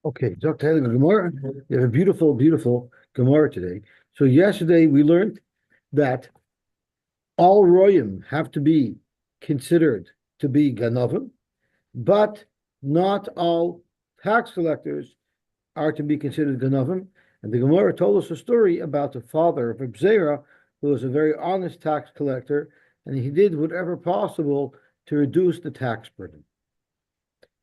Okay, Dr. Taylor, Gemara. You have a beautiful, beautiful Gemara today. So yesterday we learned that all royim have to be considered to be ganavim, but not all tax collectors are to be considered ganavim. And the Gemara told us a story about the father of Abzera, who was a very honest tax collector, and he did whatever possible to reduce the tax burden.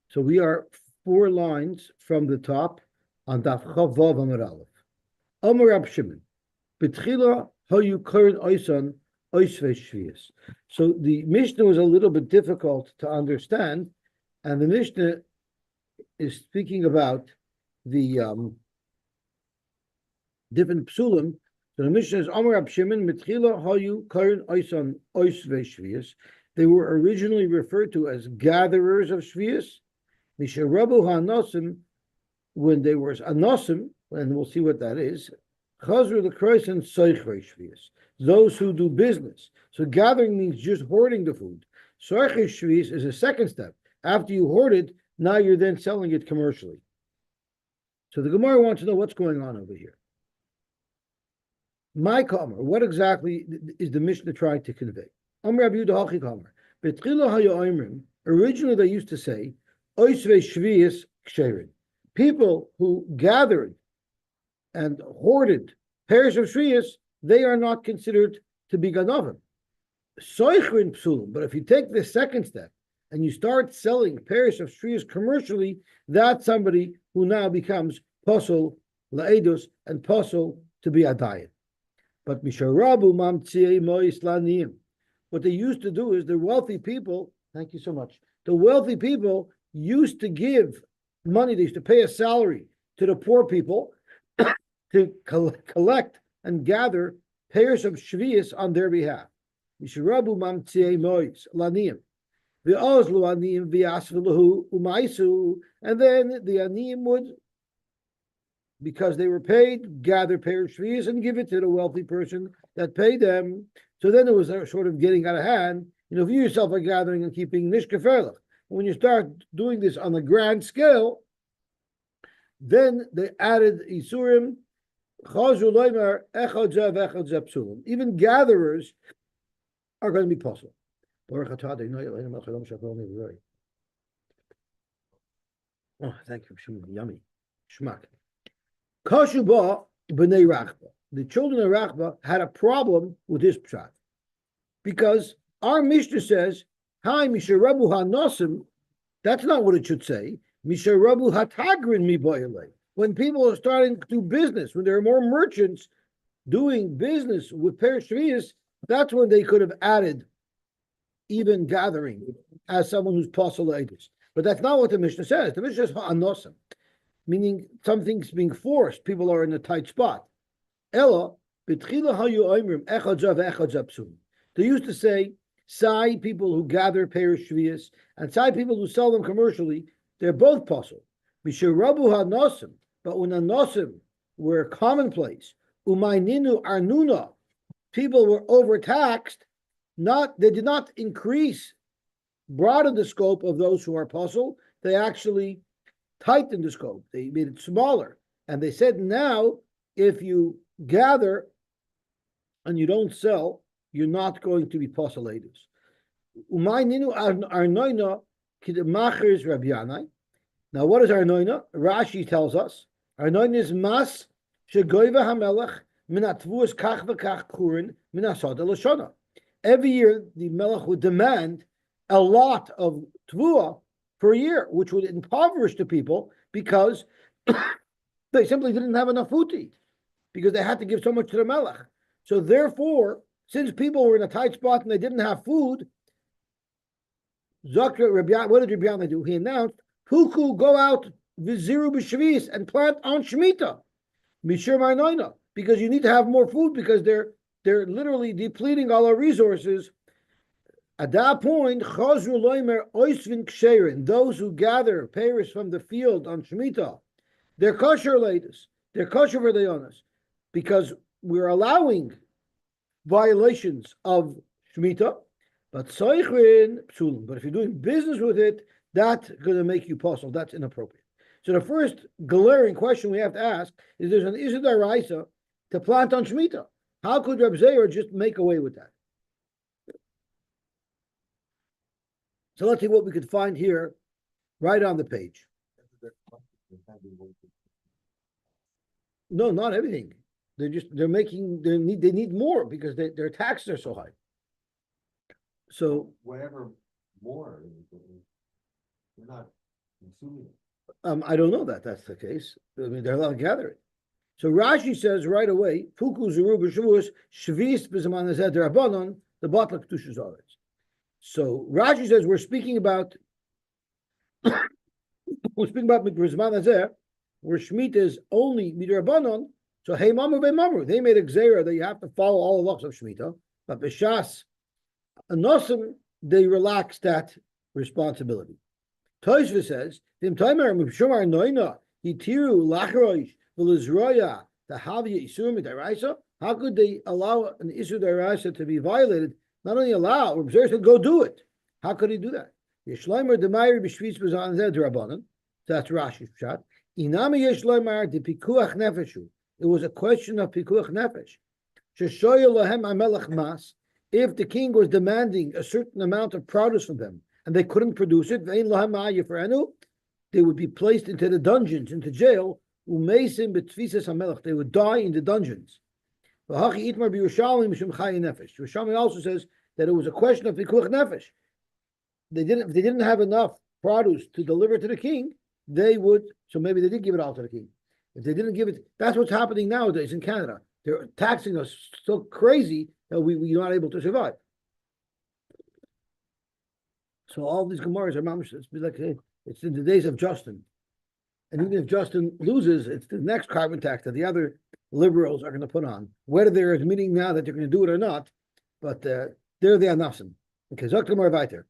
So we are 4 lines from the top on Daf Chav Vav Amar Aleph. Amar Rab Shimon, B'tchila hayu karen oisan oisvei shvius. So the Mishnah was a little bit difficult to understand, and the Mishnah is speaking about the different psulim. So the Mishnah is Amar Rab Shimon, B'tchila hayu karen oisan oisvei shvius. They were originally referred to as gatherers of shvius. Misharabu ha'anosim, when they were anosim, and we'll see what that is. Chazru l'krois and soichrei shvius, those who do business. So gathering means just hoarding the food. Soichrei shvius is a second step. After you hoard it, now you're then selling it commercially. So the Gemara wants to know what's going on over here. My Kamar, what exactly is the Mishnah trying to convey? Amr Rabbi Yehuda Hachi Kamar. Betchila hayoimrim. Originally, they used to say, Oisvei shvius ksherin. People who gathered and hoarded pairs of shvius, they are not considered to be ganavim. Soichrin psulim. But if you take the second step and you start selling pairs of shvius commercially, that's somebody who now becomes posel laedus and posel to be adayin. But misharabu mamtziei mois laniyim. What they used to do is the wealthy people. Thank you so much. The wealthy people used to give money. They used to pay a salary to the poor people to collect and gather pairs of shvius on their behalf. Mishrabu mamtziei mois laniyim, ve'ozlu aniyim v'yasv'lahu umaisu, and then the aniyim would, because they were paid, gather pairs of shvius and give it to the wealthy person that paid them. So then it was sort of getting out of hand. If you yourself are gathering and keeping nishkeferlach. When you start doing this on a grand scale, then they added isurim. Even gatherers are going to be possible. Oh, thank you. Yummy. Shmak. Kashuba b'nei Rachba. The children of Rachba had a problem with this pshat, because our Mishnah says, "Hi, Misharabu hanosim." That's not what it should say. Misharabu hatagrin mi boyele. When people are starting to do business, when there are more merchants doing business with perishvius, that's when they could have added even gathering as someone who's posulatus. But that's not what the Mishnah says. The Mishnah says hanosim, meaning something's being forced. People are in a tight spot. Ella b'tchila hayu oimrim echad zav echad zapsum. They used to say, Sai people who gather pairs shvius and Sai people who sell them commercially, they're both possible. Misharabu hanosim, but when anosim were commonplace, umayninu arnuna, people were overtaxed. They did not broaden the scope of those who are possible. They actually tightened the scope. They made it smaller, and they said now, if you gather and you don't sell, you're not going to be posulatus. Umayninu arnoina kidmachers rabyanai. Now, what is arnoina? Rashi tells us arnoina is mas shegoyva hamelech min atvuas kach v'kach kurin min asad elashona. Every year, the melech would demand a lot of tvua per year, which would impoverish the people because they simply didn't have enough food to eat, because they had to give so much to the melech. So therefore, since people were in a tight spot and they didn't have food, what did Rabbi Yana do? He announced, Huku, go out, viziru b'shvis, and plant on Shemitah, Mishir Ma'anoina, because you need to have more food, because they're literally depleting all our resources. At that point, Chazru Loimer Oisvin Ksherin, those who gather payers from the field on Shemitah, they're kosher ladies, they're kosher for the honest, because we're allowing violations of Shemitah, but Soichrin Psulim. But if you're doing business with it, that's going to make you possible. That's inappropriate. So the first glaring question we have to ask is: there's an Issur D'Oraisa to plant on Shemitah. How could Reb Zeir just make away with that? So let's see what we could find here, right on the page. No, not everything. They need more because their taxes are so high. So whatever more, they're not consuming it. I don't know that that's the case. I mean, they're allowed to gather it. So Rashi says right away, Fuku Zeru B'Shavuos Shvis B'Zaman Hazeh D'Rabbanan the Batla Kedusha Zaretz. So Rashi says we're speaking about B'Zaman Hazeh, where Shemitah is only Midrabanan. So hey Mamu Be Mamu, they made a gzeira that you have to follow all the laws of Shemitah, but B'Shas Anosim they relaxed that responsibility. Tosfos says, "Vim Taimer Mishomar Noina Hitiru Lachroish V'Lizroya Tahavya Isurim D'Oraisa." How could they allow an Issur D'Oraisa to be violated? Not only allow, or observe to go do it. How could he do that? Yeshleimer Demayir B'Shvitz B'Zan Zed Rabbanan. That's Rashi's shot. Inami Yeshleimer De Pikuach Nefeshu. It was a question of Pikuach Nefesh. Sheshoya Lahem Amelech Mas. If the king was demanding a certain amount of produce from them and they couldn't produce it, they would be placed into the dungeons, into jail. They would die in the dungeons. Yerushalmi also says that it was a question of pikuach nefesh. If they didn't have enough produce to deliver to the king, they would. So maybe they did give it all to the king. If they didn't give it, that's what's happening nowadays in Canada. They're taxing us so crazy that we're not able to survive. So all these Gemaras are mamish. It's like, hey, it's in the days of Justin. And even if Justin loses, it's the next carbon tax that the other liberals are going to put on. Whether they're admitting now that they're going to do it or not, but they're the Anasim. Okay, Zok Gemara weiter.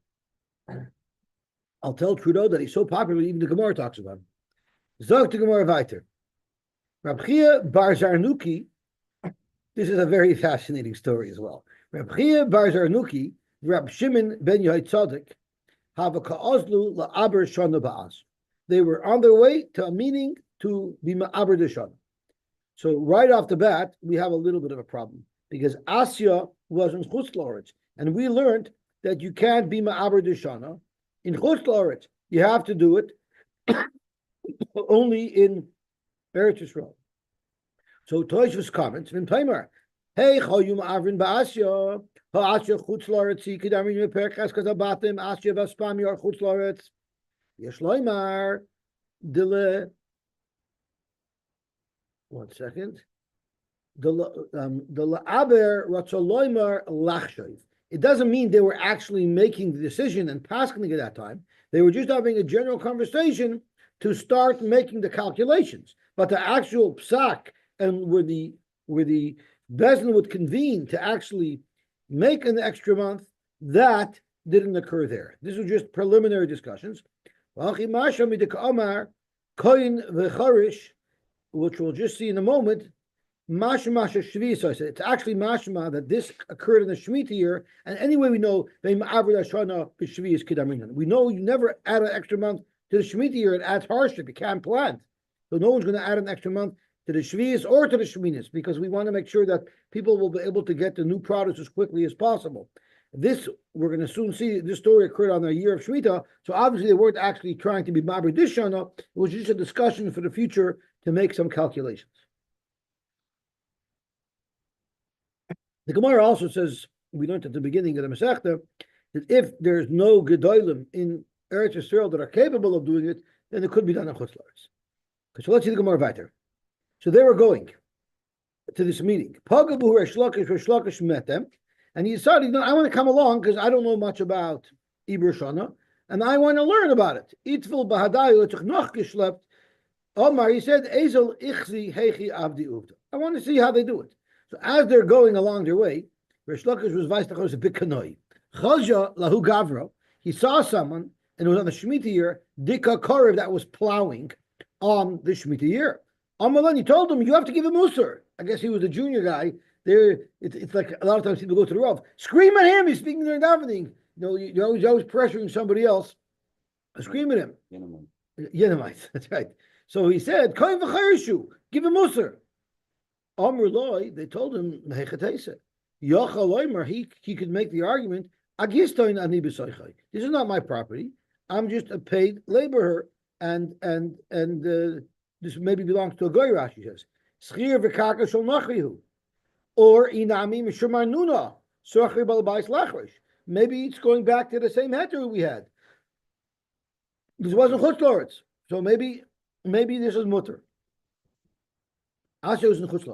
I'll tell Trudeau that he's so popular, even the Gemara talks about him. Zok Gemara weiter. Rab Chia Bar Zarnuki. This is a very fascinating story as well. Rab Chia Bar Zarnuki, Rab Shimon ben Yohai Tzaddik, have a ka'ozlu la'aber shana ba'az. They were on their way to a meeting to be ma'aber deshana. So right off the bat, we have a little bit of a problem because Asya was in Chutz La'aretz, and we learned that you can't be ma'aber deshana in Chutz La'aretz. You have to do it only in Eretz Yisrael. So Tosfos comments, "Vim Taimer, hey, chayum avrin ba'asya, ha'asya chutz la'aretz, kidamin meperchas kazabatim, asya v'aspam yor chutz la'aretz, yesh loymar, dile." One second. The la'aber ratzoloymar lachshav. It doesn't mean they were actually making the decision and passing at that time. They were just having a general conversation to start making the calculations. But the actual psak and where the Bezdin would convene to actually make an extra month, that didn't occur there. This was just preliminary discussions. Which we'll just see in a moment. It's actually mashma that this occurred in the Shemitah year, and anyway we know we know you never add an extra month to the Shemitah year. It adds hardship. You can't plant, so no one's going to add an extra month to the Shvius or to the Sheminis, because we want to make sure that people will be able to get the new produce as quickly as possible. This, we're going to soon see, this story occurred on the year of Shemitah, so obviously they weren't actually trying to be Mabri this Shana, it was just a discussion for the future to make some calculations. The Gemara also says, we learned at the beginning of the Masechta, that if there's no Gedolim in Eretz Yisrael that are capable of doing it, then it could be done in Chutz La'aretz. So let's see the Gemara weiter. So they were going to this meeting. Pagabu Resh Lakish met them, and he decided, I want to come along because I don't know much about Ibr Shana, and I want to learn about it. Itfil Bahadayu noch geschlept. Omar, he said, Ezel Ichzi Hechi Avdi Uvda. I want to see how they do it. So as they're going along their way, Resh Lakish was vice a bit kanoi. Chazja Lahu Gavro, he saw someone, and it was on the Shemitah year, Dika Korev, that was plowing on the Shemitah year. Amalan, he told him, you have to give him Musar. I guess he was a junior guy. There, it's like a lot of times people go to the Rav. Scream at him, he's speaking during davening. You're always pressuring somebody else. Scream at him. Yenamites, that's right. So he said, Kohen v'chayershu, give him Musar. Amr loy, they told him, he could make the argument, this is not my property. I'm just a paid laborer, and this maybe belongs to a goy. Rashi says, Schir v'karka shel nachrihu, or inami mishumar nuna sochri balabais lachrish. Maybe it's going back to the same heter we had. This wasn't chutz, so maybe this is mutter. Asher was in chutz.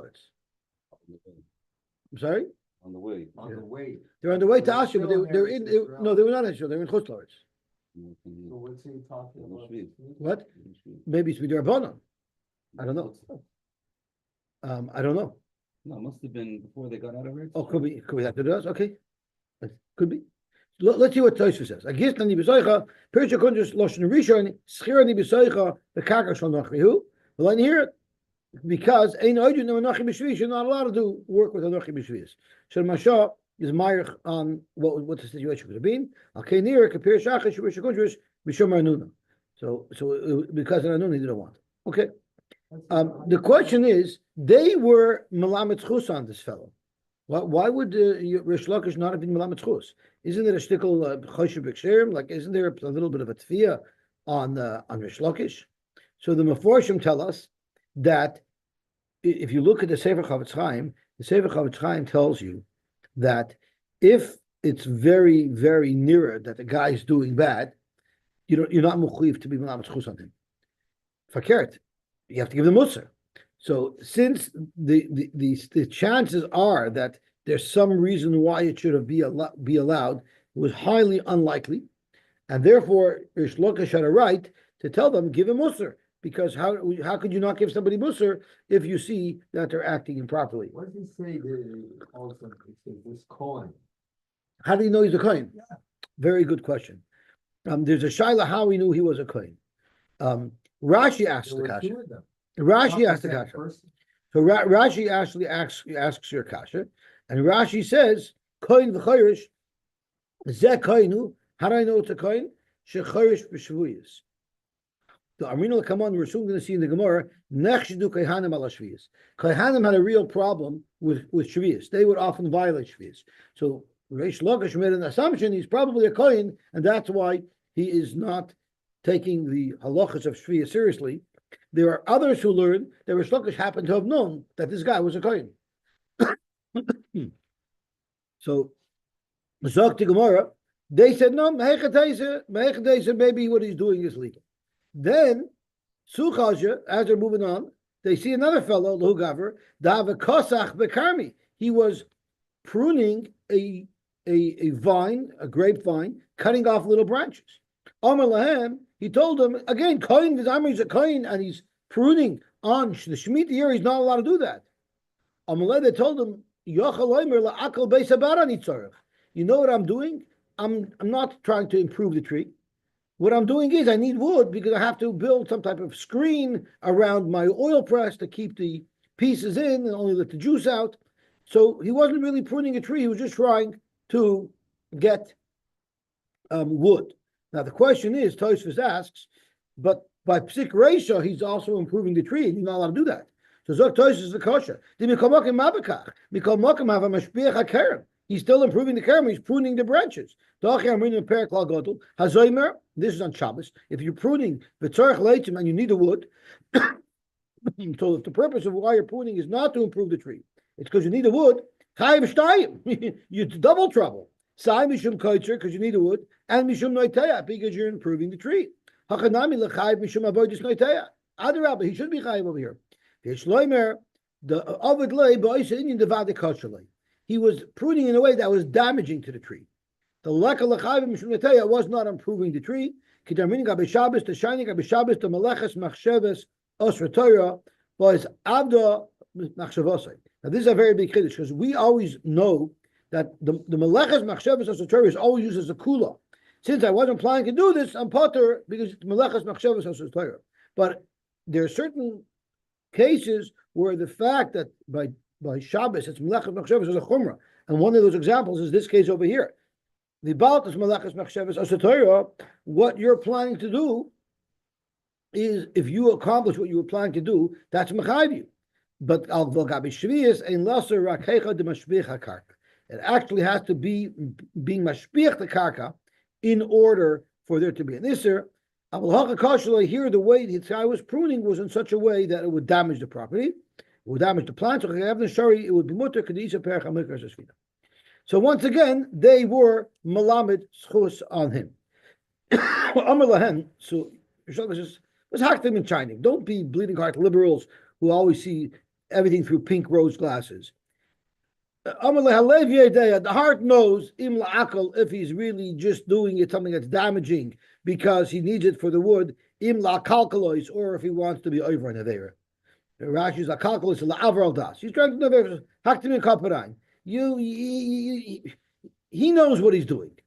I'm sorry. On the way. They're on the way to They're Asher, but still they're in. Israel. No, they were not in Israel. They were in chutz. So what's he talking about? What? Maybe it's Midrabanan. I don't know. I don't know. No, it must have been before they got out of it. Oh, could be after this. Okay, could be. Let's see what Tosfos says. Agist ani b'soicha, Pirsha Kunjus Loshen Rishon, Schir ani b'soicha, the Karka shal nachrihu. Well, I hear it because ein oidin no nachri b'shvis. You're not allowed to do work with a nachri b'shvis. So Masha is ma'irich on what the situation could have been. Okay, near Kapir Shachash Pirsha Kunjus b'shomar nuna. So because of Anun, he didn't want. Okay. The question is, they were melamed chus on this fellow. Why would Rish Lakish not have been melamed chus? Isn't there a shtickle choshev b'ksherim? Like, isn't there a little bit of a tefiyah on Rish Lakish? So the Meforshim tell us that if you look at the Sefer Chavetz Chaim, the Sefer Chavetz Chaim tells you that if it's very, very near that the guy is doing bad, you're not mechuyev to be melamed chus on him. Fakert, you have to give the musar. So since the chances are that there's some reason why it should have be allowed, it was highly unlikely, and therefore Rish Lakish had a right to tell them, give him musar, because how could you not give somebody musar if you see that they're acting improperly? What does he say also? He says this coin. How do you know he's a kohen? Yeah. Very good question. There's a shaila how he knew he was a kohen. Rashi asked the kasha. Rashi asked the kasha. So Rashi actually asks your kasha, and Rashi says, "Kohen v'chayrish zeh kohenu." How do I know it's a kohen? Shechayrish b'shvuyis. The Armino come on. We're soon going to see in the Gemara. Nechshidu kohanim ala shvuyis. Kohanim had a real problem with shvuyis. They would often violate shvuyis. So Reish Lakish made an assumption he's probably a kohen, and that's why he is not taking the halachas of shvuyis seriously. There are others who learn that Rish Lakish happened to have known that this guy was a kohen. So, Zok Gemara, they said no, maybe what he's doing is legal. Then, Suchaja, as they're moving on, they see another fellow, Lugaver, Dava Kosach Bekarmi. He was pruning a vine, a grapevine, cutting off little branches. Amar Lahem, he told them again, Kohen V'Zamar is a Kohen, and he's pruning on the Shemitah year. He's not allowed to do that. Amalei, they told him, Yochel la'akal beis habara nitzarech. You know what I'm doing? I'm not trying to improve the tree. What I'm doing is I need wood because I have to build some type of screen around my oil press to keep the pieces in and only let the juice out. So he wasn't really pruning a tree. He was just trying to get wood. Now the question is, Tosfos asks, but by Psik Reisha, he's also improving the tree, and he's not allowed to do that. So Zok Tosfos is the kosher. He's still improving the kerem. He's pruning the branches. This is on Shabbos. If you're pruning and you need the wood, so if the purpose of why you're pruning is not to improve the tree, it's because you need the wood. You're double trouble. Sai mishum koitzer because you need the wood, and mishum noiteya because you're improving the tree. Hachanami lechayiv mishum avoidus noiteya. Adarabba, he should be chayiv over here. Shloimer the ovid lay ba'isa inyan devade kosherlay. He was pruning in a way that was damaging to the tree. The leka lechayiv mishum noiteya was not improving the tree. Kitarmin gabe Shabbos the shining gabe Shabbos the meleches machsheves osra Torah was avda machshavosay. Now this is a very big chiddush because we always know that the meleches machshavos osra Torah is always used as a kula. Since I wasn't planning to do this, I'm potter because it's meleches machshavos osra Torah. But there are certain cases where the fact that by Shabbos it's meleches machshavos is a chumrah, and one of those examples is this case over here. The baltus meleches machshavos osra Torah. What you're planning to do is if you accomplish what you were planning to do, that's mechayiv you. But al v'gabi shvius ein laser rakecha de mashpich hakarka. It actually has to be being mashpich the karka in order for there to be an iser. Here, the way the guy was pruning was in such a way that it would damage the property, it would damage the plant. So it would be mutter kedisha perach amikras esfina. So once again, they were malamed schus on him. Amar lahen. So Yosy says, let's hack them in China. Don't be bleeding heart liberals who always see everything through pink rose glasses. The heart knows im la'akal if he's really just doing it something that's damaging because he needs it for the wood, im la'kalkalois, or if he wants to be over an avera. Rashi's la'kalkalois la'avral das. He's trying to do haktim in kaparan. He knows what he's doing.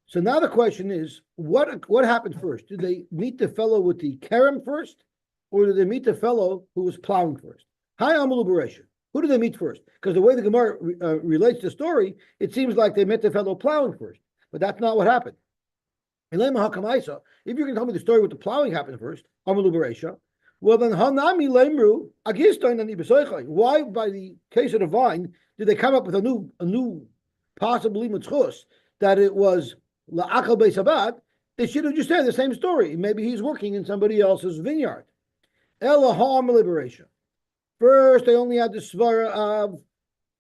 So now the question is, what happened first? Did they meet the fellow with the kerem first, or did they meet the fellow who was plowing first? Hi, Amalu Beresha. Who did they meet first? Because the way the Gemara relates the story, it seems like they met the fellow plowing first, but that's not what happened. If you're going to tell me the story with the plowing happened first, Amalu Beresha, well then Hanami Lemru Agistain and Ibesaichai. Why, by the case of the vine, did they come up with a new possibly mitzchus that it was la'akal beisabat? They should have just said the same story. Maybe he's working in somebody else's vineyard. Ela Ha'am Liberation. First, they only had the svara of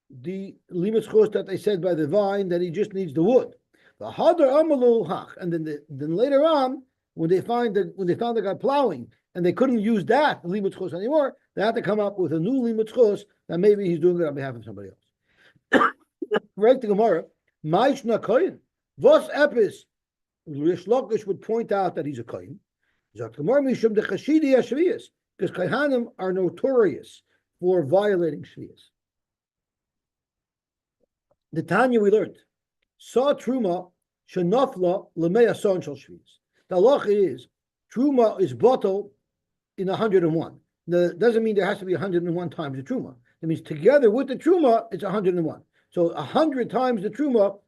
the limitzchus that they said by the vine that he just needs the wood. The hadar amalu hach, and then later on, when they found the guy plowing and they couldn't use that limitzchus anymore, they had to come up with a new limitzchus that maybe he's doing it on behalf of somebody else. Right to Gemara, Maishna Koyin. Vos epis, Rish Lakish would point out that he's a Koyin. Zok Gemara Mishum de Chashidi Ashviyas, because Kohanim are notorious for violating Shviyas. The Tanya we learned, Saw Truma Shenafla Lemea Son Shal Shviyas. The halacha is, Truma is bottled in 101. That doesn't mean there has to be 101 times the Truma. That means together with the Truma, it's 101. So 100 times the Truma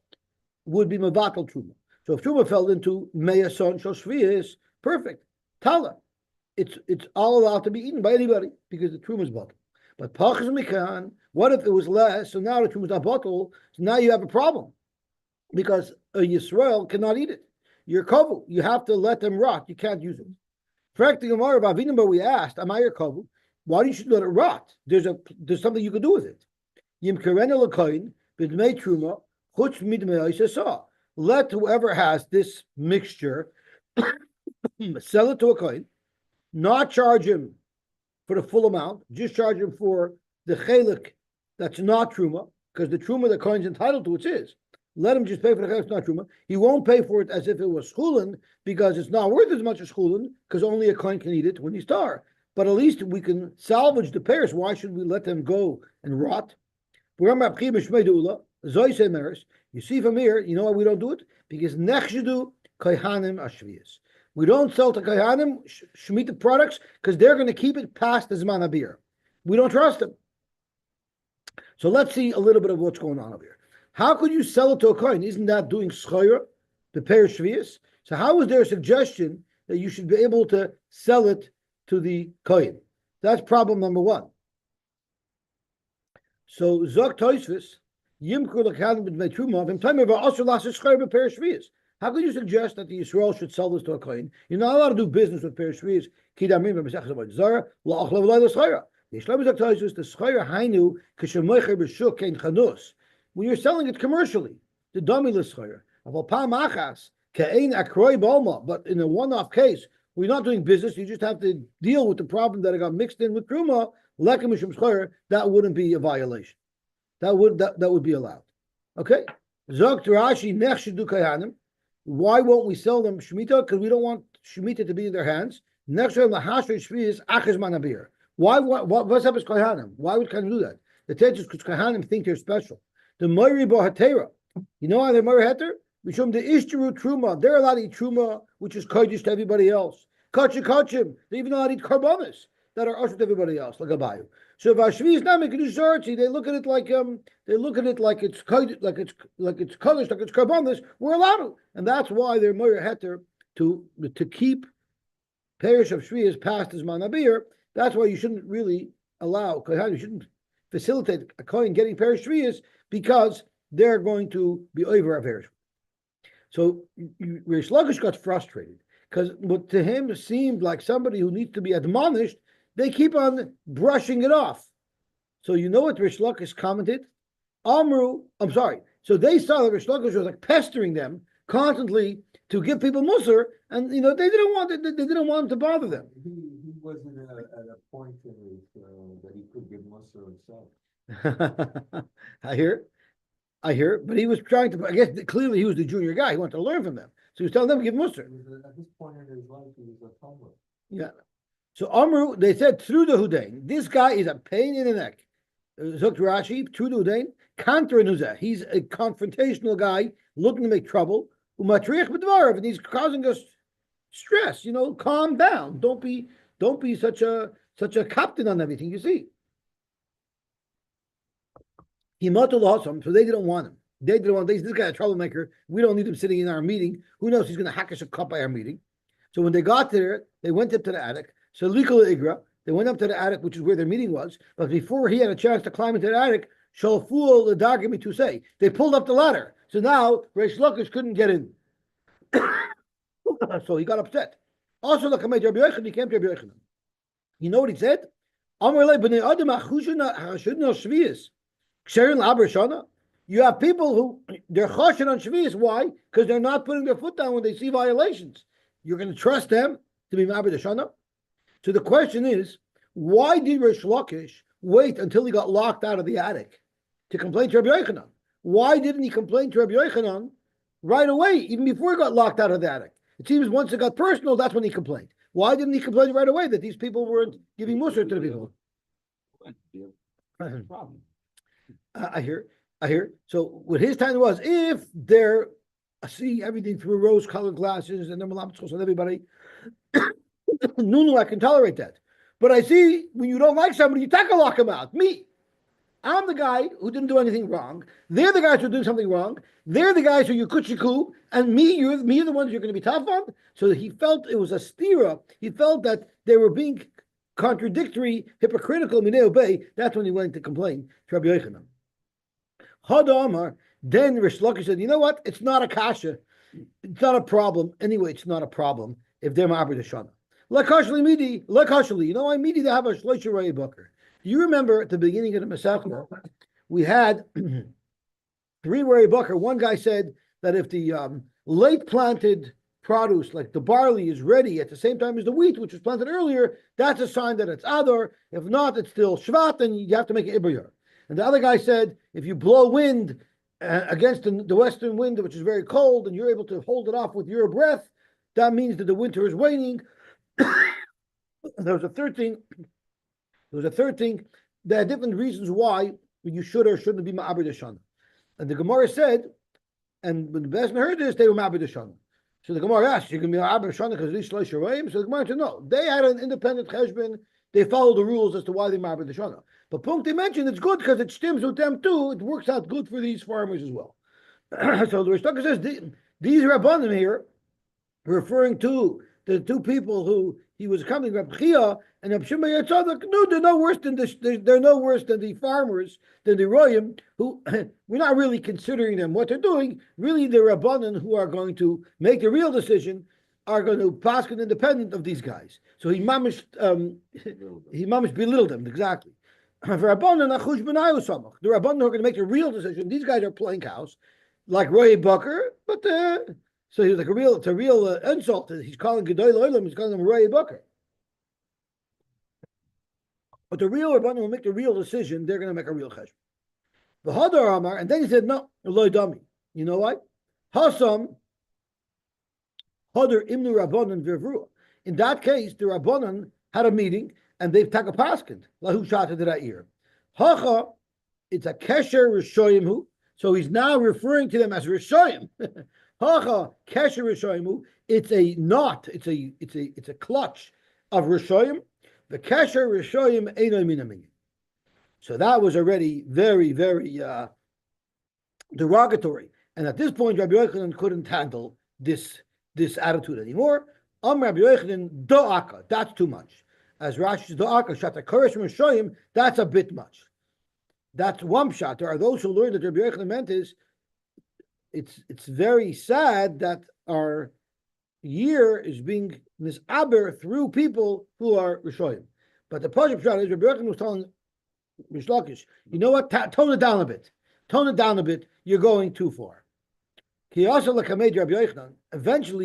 would be Mavatal Truma. So if Truma fell into Mea Son Shal Shviyas, perfect. Tala. It's all allowed to be eaten by anybody because the Truma is bottled. But Pachas Mikan, what if it was less? So now the Truma is not bottled. So now you have a problem because a Yisrael cannot eat it. You're kovu. You have to let them rot. You can't use it. Correct the Gemara about Vinimba, we asked, am I your kovu? Why do you let it rot? There's something you could do with it. Yim Kerena Lakoin, Bidmei Truma, Chutz Midmei Isasa. Let whoever has this mixture sell it to a coin, not charge him for the full amount, just charge him for the chelik that's not truma, because the truma the coin's entitled to, it's his. Let him just pay for the chelik that's not truma. He won't pay for it as if it was chulin, because it's not worth as much as chulin, because only a coin can eat it when he's tar. But at least we can salvage the pairs. Why should we let them go and rot? You see from here, you know why we don't do it? Because nechshedu kaihanim ashviyas. We don't sell to kaihanim shemitah products because they're going to keep it past the zman habir. We don't trust them. So let's see a little bit of what's going on over here. How could you sell it to a kohen? Isn't that doing schayra, the pair shviyas? So how is there a suggestion that you should be able to sell it to the kohen? That's problem number one. So zok toisvis yimkur l'kahanim b'dmei truma v'imtayim v'asur l'asur schayra b'pair shviyas. How could you suggest that the Yisrael should sell this to a kohen? You're not allowed to do business with pair shviyas. Kidamim v'mesachas avodah zara la'achla v'lay l'schayra. The Yisrael zok toisvis the schayra hainu k'shemoicher b'shuk kein chanus. When you're selling it commercially, the dummy l'schayra. Aval pam achas ke'ein akroi b'alma. But in a one-off case, we're not doing business. You just have to deal with the problem that it got mixed in with truma. Lekem mishum schayra. That wouldn't be a violation. That would be allowed. Okay. Zok Rashi nechshedu kayanim. Why won't we sell them shemitah? Because we don't want shemitah to be in their hands. Nechshedu lahasher shviyas achas manabir. What's up with kayanim? Why would Kohanim do that? The teachers, because Kohanim think they're special. The moiri bohatera. You know how they're moiri heter? Mishum the ishtaru truma. They're allowed to eat truma, which is kodesh to everybody else. Kachim. They even allowed to eat karbonis that are usher to everybody else, like abayu. So if Ashvi is not making a they look at it like it's kodesh, like it's karbonis. We're allowed to, and that's why they're moyer heter to keep parish of Shvi is past as manabir. That's why you shouldn't really allow, you shouldn't facilitate a Kohen getting parish Shvius because they're going to be over a parish. So Rish Lakish got frustrated because what to him seemed like somebody who needs to be admonished, they keep on brushing it off. So you know what Rish Lakish commented? Amru, I'm sorry. So they saw that Rish Lakish was like pestering them constantly to give people musar, and they didn't want him to bother them. He wasn't at a point in his that he could give Musar himself. I hear, but he was trying to. I guess clearly he was the junior guy. He wanted to learn from them, so he was telling them to give musar. At this point in his life, he was a homeless. Yeah. So Amru, they said through the Hudain, this guy is a pain in the neck. Zok Rashi, through the Hudain, counter Nuzah. He's a confrontational guy looking to make trouble. Umatriach b'dvarav, and he's causing us stress. Calm down. Don't be such a captain on everything you see. So they didn't want him. They didn't want this guy a troublemaker. We don't need him sitting in our meeting. Who knows? He's going to hack us a cup by our meeting. So when they got there, they went up to the attic. So Likul Igra, they went up to the attic, which is where their meeting was. But before he had a chance to climb into the attic, Shalful the Dagami to say, they pulled up the ladder. So now Reish Lakish couldn't get in. So he got upset. Also, he came to Rabbi Yochanan. You know what he said? You have people who they're choshen on Shvius. Why? Because they're not putting their foot down when they see violations. You're going to trust them to be Ma'abed Shana? So the question is, why did Rish Lakish wait until he got locked out of the attic to complain to Rabbi Yochanan? Why didn't he complain to Rabbi Yochanan right away, even before he got locked out of the attic? It seems once it got personal, that's when he complained. Why didn't he complain right away that these people weren't giving musar to the people? Problem. I hear. So what his time was, if they're seeing everything through rose-colored glasses and they're malabchos on everybody, Nunu, I can tolerate that. But I see when you don't like somebody, you take a lock him out. Me. I'm the guy who didn't do anything wrong. They're the guys who did something wrong. They're the guys who you kuchiku, and you're the ones you're going to be tough on. So he felt it was a stira. He felt that they were being contradictory, hypocritical, mineo bay. That's when he went to complain to Rabbi Yochanan. Hada Amar, then Rish Lakish said, you know what? It's not a kasha. It's not a problem. Anyway, it's not a problem if they're Ma'abed Shana. Lakashli midi, lakashli. I midi they have a shloisha rei bucker. Do you remember at the beginning of the Masechta, we had 3 rei bucker. One guy said that if the late planted produce, like the barley, is ready at the same time as the wheat, which was planted earlier, that's a sign that it's Adar. If not, it's still Shvat, and you have to make it Ibriyar. And the other guy said, if you blow wind against the western wind, which is very cold, and you're able to hold it off with your breath, that means that the winter is waning. There was a third thing. There are different reasons why you should or shouldn't be Ma'abed Shana. And the Gemara said, and when the Besna heard this, they were Ma'abed Shana. So the Gemara asked, you can be Ma'abed Shana because these Shlosh Sharaim? So the Gemara said, no. They had an independent cheshbon. They followed the rules as to why they Ma'abed Shana. But Punk, they mentioned it's good because it stems with them too. It works out good for these farmers as well. So the Rishtaka says, these Rabbanim here, referring to the 2 people who he was coming, Reb Chia and Reb Shimon Yitzchak. No, they're no worse than the farmers, than the Royim, who we're not really considering them what they're doing. Really, the Rabbanan who are going to make the real decision are going to pass independent of these guys. So he mamish belittled them exactly. The Rabbanan who are going to make the real decision. These guys are playing house, like Roy Bucker, but. So he's like it's a real insult. He's calling Gedol Olam, he's calling him Roy Bucker. But the real Rabbanim will make the real decision. They're going to make a real cheshbon. The Hadar Amar, and then he said, no, Eloi Dami. You know why? Hasam Hadar Imnu Rabbanan Vivru. In that case, the Rabbanan had a meeting and they've taken a paskind. Lahu shata to that year. Hacha, it's a kesher rishoyim. So he's now referring to them as rishoyim. Hacha kesher rishoyim. It's a knot. It's a clutch of rishoyim. The kesher rishoyim einay minamin. So that was already very, very derogatory. And at this point, Rabbi Yochanan couldn't handle this attitude anymore. Rabbi Yochanan do'aka. That's too much. As Rashi's do'aka shata koresh Rishoyim. That's a bit much. That's one shot. There are those who learn that Rabbi Yochanan meant is it's very sad that our year is being misaber through people who are Rishoyim. But the Pashup shot is Rabbi Yochanan was telling Rish Lakish, you know what? Tone it down a bit. Tone it down a bit. You're going too far. Eventually,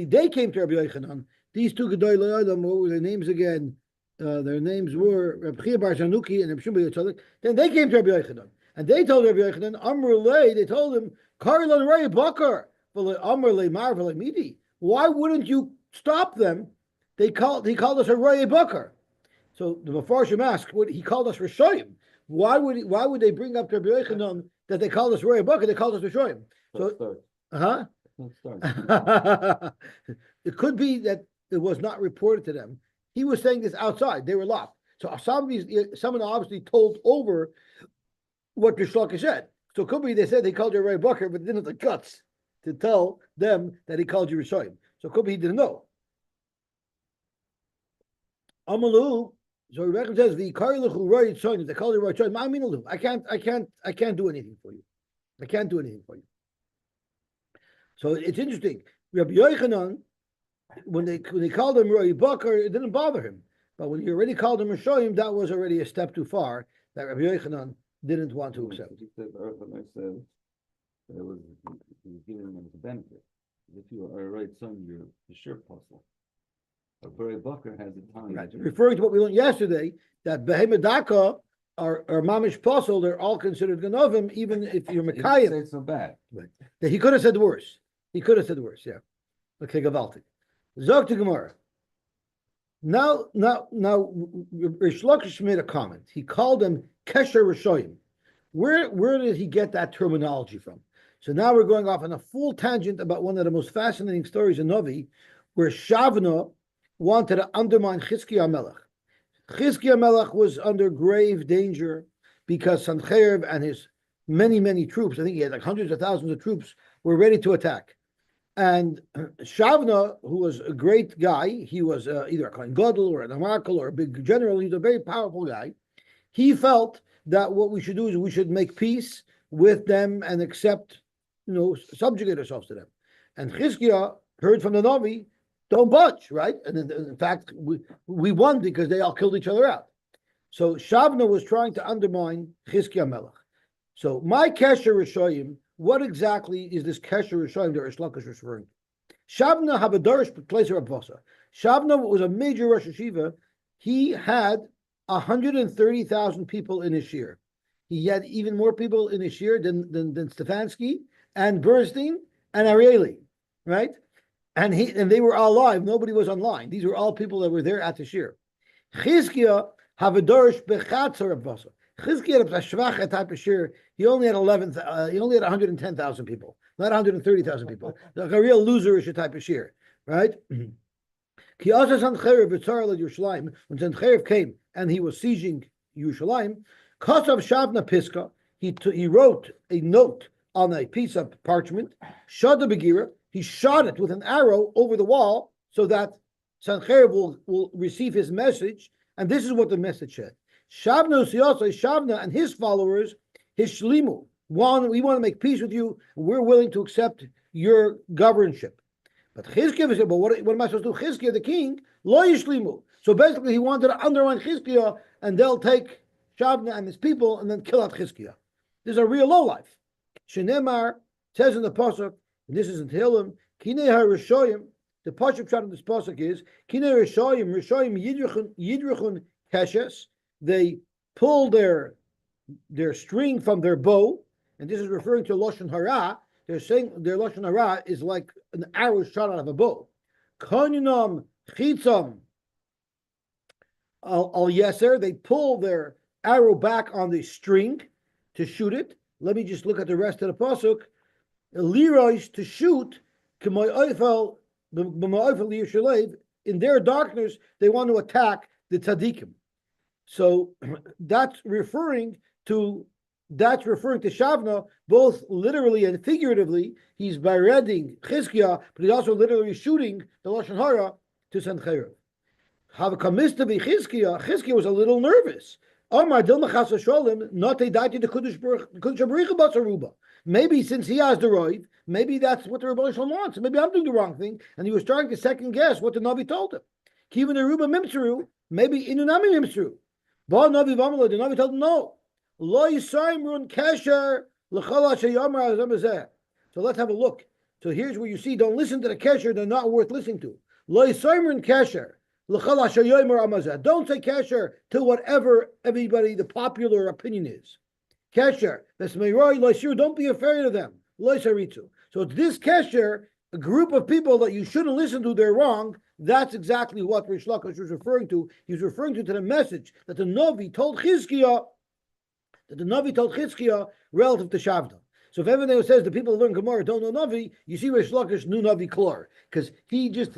they came to Rabbi Yochanan. These two Gedolei Adam, what were their names again? Their names were Rabbi Chia Bar Zanuki and Rabbi Shimon Yotzadik. Then they came to Rabbi Yochanan, and they told Rabbi Yochanan, Amrulei, they told him, Karlan Rei Bakar, Amrulei Marvelei Midi. Why wouldn't you stop them? He called us a Rei Bakar. So the Mefarshim asked, he called us Rishoyim. Why would they bring up to Rabbi Yochanan that they called us Rei Bakar? They called us Rishoyim. So, it could be that it was not reported to them. He was saying this outside. They were locked. So someone obviously told over what Rish Lakish said. So it could be they said they called you Rei Bakar, but they didn't have the guts to tell them that he called you Rishoyim. So it could be he didn't know. Amalu. So Rebbe says, "The Karluchu Roy Tzoyin." They call you Roy Tzoyin. I can't do anything for you. I can't do anything for you. So it's interesting. Rabbi Yochanan, when they called him Roy Bakar, it didn't bother him. But when you already called him Rishoyim, that was already a step too far that Rabbi Yochanan didn't want to accept. He said, that it was giving them as a benefit. If you are a right son, you're the sure puzzle. A Bari Bakr has a time. Right. Referring to what we learned yesterday, that Behemedaka are Mamish Puzzle, they're all considered Ganovim, even if you're Mekayim. He didn't say so bad. Right. He could have said worse. Yeah. Okay, Gavalti. Zog to Gemara. Now, Rish Lakish made a comment. He called them Kesher Rishoyim. Where did he get that terminology from? So now we're going off on a full tangent about one of the most fascinating stories in Novi, where Shavna wanted to undermine Chizkiah Melech. Chizkiah Melech was under grave danger because Sanhedrin and his many troops, I think he had like hundreds of thousands of troops, were ready to attack. And Shavna, who was a great guy, he was either a Kohen Gadol or an Amarkel or a big general, he's a very powerful guy. He felt that what we should do is we should make peace with them and accept, subjugate ourselves to them. And Chizkiah heard from the Navi, don't budge, right? And in fact, we won because they all killed each other out. So Shavna was trying to undermine Chizkiah Melech. So my Kesher Rishoyim, what exactly is this Kesher Rishoyim that Rish Lakish is referring to? Shavna Habadarish Placer Abvasa. Shavna was a major Rosh Hashiva. He had 130,000 people in his shir. He had even more people in his shir than Stefansky and Bernstein and Arieli, right? And they were all live. Nobody was online. These were all people that were there at the shir. Chizkiah Havadorish Bechatzer Abvasa. Chizkiah had a shvacha type of shir. He only had 110,000 people, not 130,000 people. Like a real loserish type of shir, right? Ki asa Sanhedrin v'tzar al Yerushalayim. When Sanhedrin came and he was sieging Yerushalayim, Kasav Shavna Piska. He wrote a note on a piece of parchment. Shada Begira. He shot it with an arrow over the wall so that Sanhedrin will receive his message. And this is what the message said. Shavna and his followers, his shlimu. We want to make peace with you. We're willing to accept your governorship. But Chizkiah said, but what am I supposed to do? Chizkiah, the king, lo yishlimu. So basically he wanted to undermine Chizkiah and they'll take Shavna and his people and then kill out Chizkiah. This is a real lowlife. Shenemar says in the Pasuk, and this is in Tehillim, Kinei HaRishoyim, the Pasuk shot in this Pasuk is, Kinei Rishoyim Yidruchun Keshes, they pull their string from their bow, and this is referring to Lashon Hara. They're saying their Lashon Hara is like an arrow shot out of a bow. Konyunam Chitzam Al Yeser, they pull their arrow back on the string to shoot it. Let me just look at the rest of the Pasuk. Lirois to shoot, in their darkness, they want to attack the tzaddikim. So that's referring to Shavna, both literally and figuratively. He's bereading Chizkiah, but he's also literally shooting the Lashon Hara to Sanhedrin. Chizkiah was a little nervous. Maybe since he has the right, maybe that's what the Rebbe Shalom wants. Maybe I'm doing the wrong thing, and he was trying to second guess what the Navi told him. Kivan Aruba Mimtzeru, maybe Inunami Mimtzeru. Ba Navi Vamala, the Navi told him no. Lo Yisaimrun Kesher L'Chala Sheyamar Azamazeh. So let's have a look. So here's where you see, don't listen to the Kesher, they're not worth listening to. Lo Yisaimrun Kesher. Don't say kesher to whatever everybody, the popular opinion is. Kesher, don't be afraid of them. So it's this kesher, a group of people that you shouldn't listen to, they're wrong. That's exactly what Rish Lakish was referring to. He was referring to the message that the Navi told Chizkiah, relative to Shavda. So if everyone says the people who learn Gemara don't know Navi, you see Rish Lakish knew Navi Klor, because he just...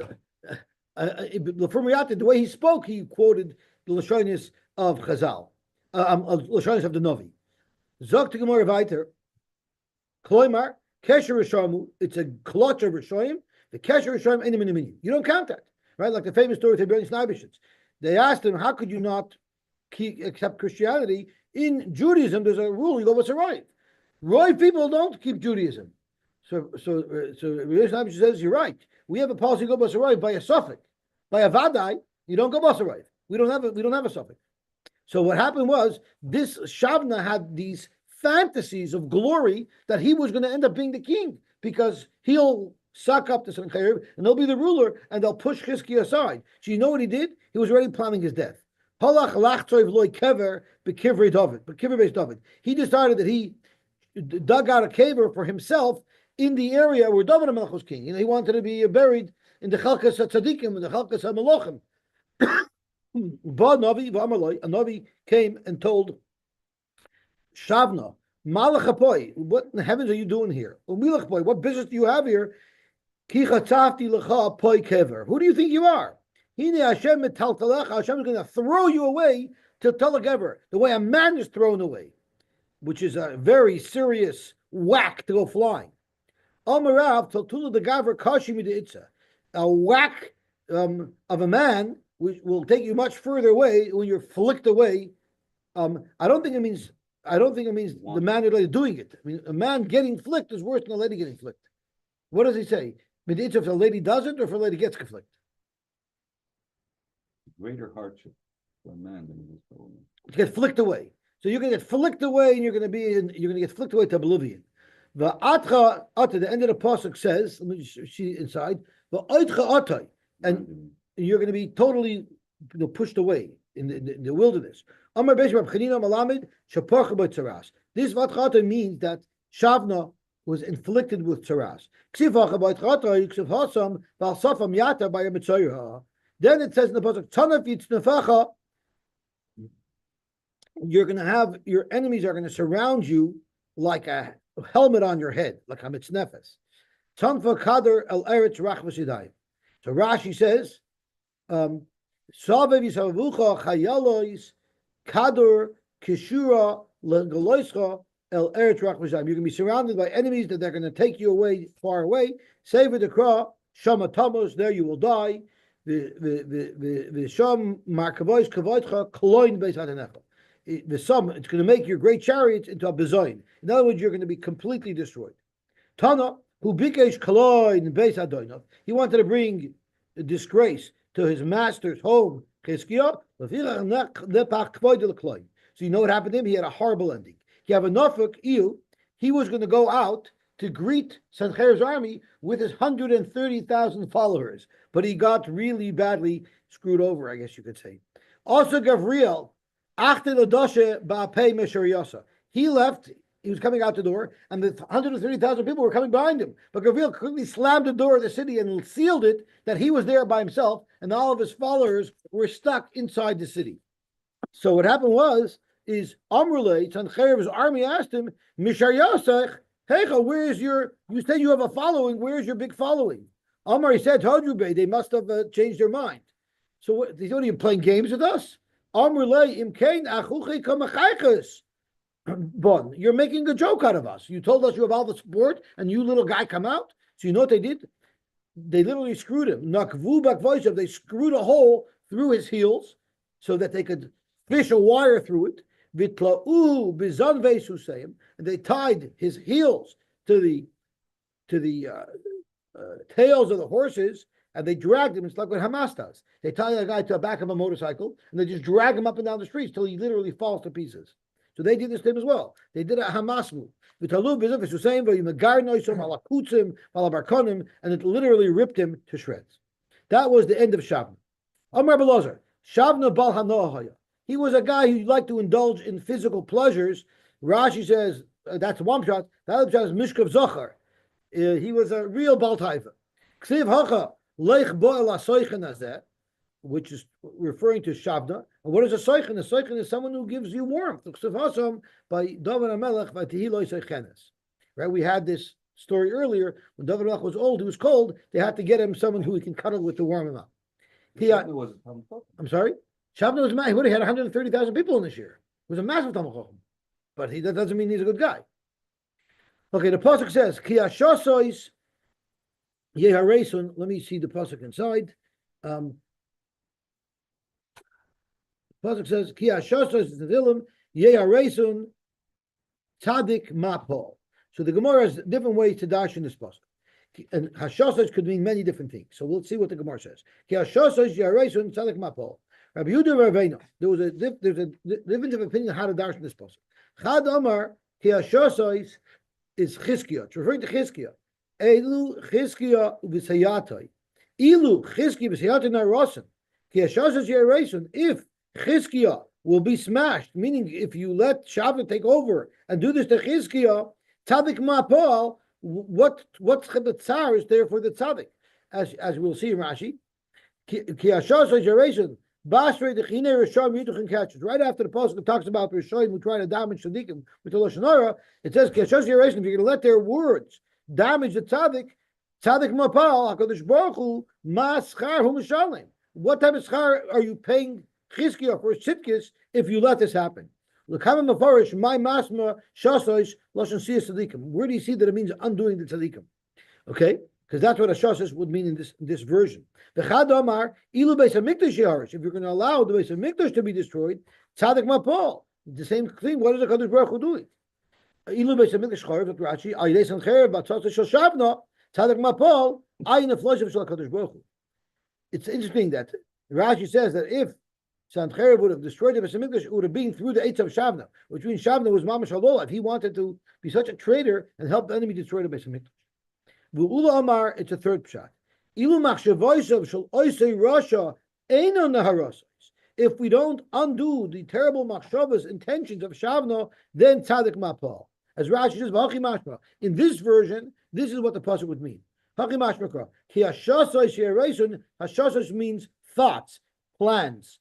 from Riyata, the way he spoke, he quoted the Lashonis of Chazal, Lashonis of the Navi. Zok to Gemara Vayter, Kloimar, Kesher Rishomu, it's a clutch of Rishoim, the Kesher Rishoim, Enim. You don't count that, right? Like the famous story of Tiberius Nabishitz. They asked him, how could you not accept Christianity? In Judaism, there's a rule, you go, what's a right? Right people don't keep Judaism. So Tiberius Nabishitz says, you're right. We have a policy go basarayv by a suffix, by a vadai. You don't go basarayv. We don't have a suffix. So what happened was this Shavna had these fantasies of glory that he was going to end up being the king because he'll suck up to Sanhedrin and they'll be the ruler and they'll push Chizkiah aside. So you know what he did? He was already planning his death. He decided that he dug out a caver for himself in the area where David HaMelech was king. He wanted to be buried in the Chalkas HaTzadikim, in the Chalkas HaMelochim. A Navi came and told Shavna, Malach what in the heavens are you doing here? What business do you have here? Who do you think you are? Hashem is going to throw you away to Telegever, the way a man is thrown away, which is a very serious whack to go flying. Amarav Toltula the Gavra Kashimi de Itza. A whack of a man which will take you much further away when you're flicked away. I don't think it means the man is doing it. I mean, a man getting flicked is worse than a lady getting flicked. What does he say? If a lady does it or if a lady gets flicked? Greater hardship for a man than it is for a woman. To get flicked away. So you're going to get flicked away and you're going to get flicked away to oblivion. The end of the pasuk says, let me see inside. And you're going to be totally pushed away in the wilderness. This vatchata means that Shavna was inflicted with tzaras. Then it says in the pasuk, you're going to have your enemies are going to surround you like a helmet on your head, like a mitznefes. Tanfa kader el eretz rachvas yadayim. So Rashi says, Savev yisavucha chayalois kader kishura legaloischa el eretz rachvas yadayim. You're going to be surrounded by enemies that they're going to take you away, far away. Save the kra shama tamos. There you will die. The sham markavois kavoitcha kloin beis hadenecha. It's going to make your great chariots into a bezoin. In other words, you're going to be completely destroyed. Tana, who bikesh kaloin beis hadoinov, he wanted to bring disgrace to his master's home. So you know what happened to him? He had a horrible ending. He have a nafuk iu. He was going to go out to greet Sanhedrin's army with his 130,000 followers, but he got really badly screwed over, I guess you could say. Also, Gavriel. He left, he was coming out the door, and the 130,000 people were coming behind him. But Gavril quickly slammed the door of the city and sealed it that he was there by himself, and all of his followers were stuck inside the city. So what happened is Amrulay, Sancherev's army asked him, Mishar Yosech, Heicha, you said you have a following, where's your big following? Amar, he said, Hodrube, they must have changed their mind. So what, they don't even playing games with us? You're making a joke out of us. You told us you have all the support, and you little guy come out. So you know what they did? they literally screwed him. Nakvu bakvoishav, they screwed a hole through his heels so that they could fish a wire through it. Vitlau bizan vesusayim, and they tied his heels to the tails of the horses, and they dragged him. It's like what Hamas does. They tie a guy to the back of a motorcycle, and they just drag him up and down the streets till he literally falls to pieces. So they did this to him as well. They did a Hamas move. And it literally ripped him to shreds. That was the end of Shavna. Amar Belazar, Shavna Bal Hanoahaya. He was a guy who liked to indulge in physical pleasures. Rashi says, that's one shot. The other shot is Mishkav Zochar. He was a real Bal Taifa. Ksiv Hacha, Leich Bo'el HaSoichen Hazeh, which is referring to Shavna. And what is a Soichen? A Soichen is someone who gives you warmth. Ksiv Hasam by David HaMelech by Tehiloi Soichenes. Right? We had this story earlier. When David HaMelech was old, he was cold. They had to get him someone who he can cuddle with to warm him up. I'm sorry? Shavna was mad. He would have had 130,000 people in this year. It was a massive Talmud Chacham. But that doesn't mean he's a good guy. Okay, the pasuk says, Ki hashosois yeharesun. Let me see the pasuk inside. The pasuk says, Ki hashosois tevilim yeharesun tzadik mapol. So the Gemara has different ways to dash in this pasuk. And hashosois could mean many different things. So we'll see what the Gemara says. Ki hashosois yeharesun tzadik mapol. Rabbi Yehuda Ravena, there's a difference of opinion on how to dash in this pasuk. Chad Amar Ki hashosois is Chizkiah. It's referring to Chizkiah. Elu Chizkiah v'sayatai. Ilu Chizkiah v'sayatai narosin. Ki hashasas yereison. If Chizkiah will be smashed, meaning if you let Shavna take over and do this to Chizkiah, Tzadik Mapal, what the tsar is there for the Tzadik? As we'll see in Rashi. Ki hashasas yereison. Basrei the Chine Rishon Yiduchin catches. Right after the pasuk talks about Rishonim who try to damage Tzadikim with the Lashon Hara, it says, if you're going to let their words damage the Tzadik Mapal, HaKadosh Baruch Hu, Ma Schar Hu Mishalim. What type of schar are you paying Chizkiah for Tzidkis if you let this happen? L'kama Mafarish, my Masma Shasosh Lashon Siyas Tzadikim. Where do you see that it means undoing the Tzadikim? Okay? Because that's what a shasas would mean in this version. The Chad Omar, Ilu Beis HaMikdash Yeharish. If you're going to allow the Beis HaMikdash to be destroyed, Tzadik Mapol. The same thing. What is the Kadosh Baruch Hu doing? Ilu Beis HaMikdash Charav at Rashi. Ayidei Sancher Batzatz Shel Shavna Tzadik Mapol. Ayin Afloshav Shel Kadosh Baruch Hu. It's interesting that Rashi says that if Sanhedrin would have destroyed the Beis HaMikdash, it would have been through the Eitz of Shavna, which means Shavna was Mamash Halola. If he wanted to be such a traitor and help the enemy destroy the Beis HaMikdash. V'ula Amar, it's a third pshat. Ilu machshavoisav shel oisei rasha eino naharosais. If we don't undo the terrible machshavas intentions of Shavna, then tzadik mapal. As Rashi says, v'hachi mashma. In this version, this is what the pasuk would mean. Hachi mashma ki hashasais yereison. Hashasais means thoughts, plans.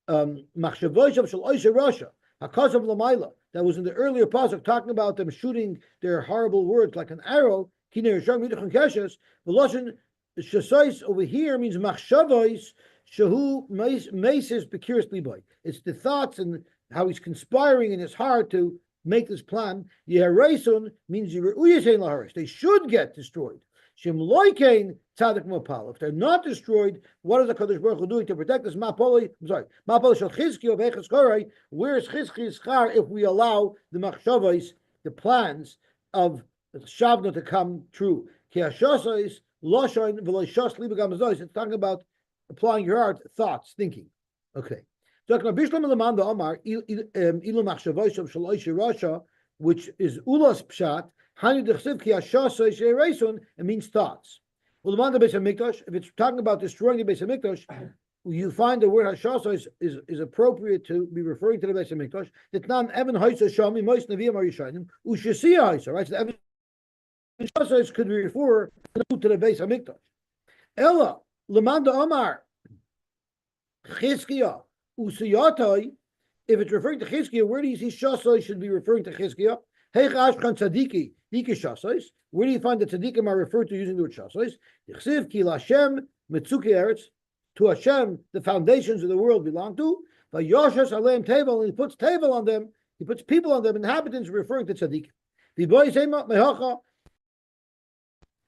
Machshavoisav shel oisei rasha. Hakasav lamaila. That was in the earlier pasuk talking about them shooting their horrible words like an arrow. Kiner Yisham Yiduchin Keshes. The Lashon Shasais over here means Machshavos Shahu Meses Bekiris Liboy. It's the thoughts and how he's conspiring in his heart to make this plan. Yehareison means Yeruyasein Laharish. They should get destroyed. Shem Loikein Tzadik Mapal. If they're not destroyed, what is the Kadosh Baruch Hu doing to protect this Mapoli? I'm sorry, Mapoli Shal Chizkiah Vechas Korai. Where's Chizkiah's Char if we allow the Machshavos, the plans of Shavna to come true? It's talking about applying your heart, thoughts, thinking. Okay. Which is Ulas Pshat, it means thoughts. If it's talking about destroying the Beis HaMikdash, you find the word Hashasa is appropriate to be referring to the Beis HaMikdash. Right? So the Shasas could refer to the Beis HaMikdash. Ella, Lemanda Omar, Chizkiah, Usiyatai. If it's referring to Chizkiah, where do you see Shasas should be referring to Chizkiah? Heich Ashkan Tzadiki, Diki Shasas. Where do you find the Tzadikim are referred to using the word Shasas? Yichsiv Ki Lashem Mitzuki Eretz. To Hashem, the foundations of the world belong to. But Yoshas Aleim Tevel, and he puts Tevel on them. He puts people on them, inhabitants, referring to Tzadikim. The boy Sema Mehacha.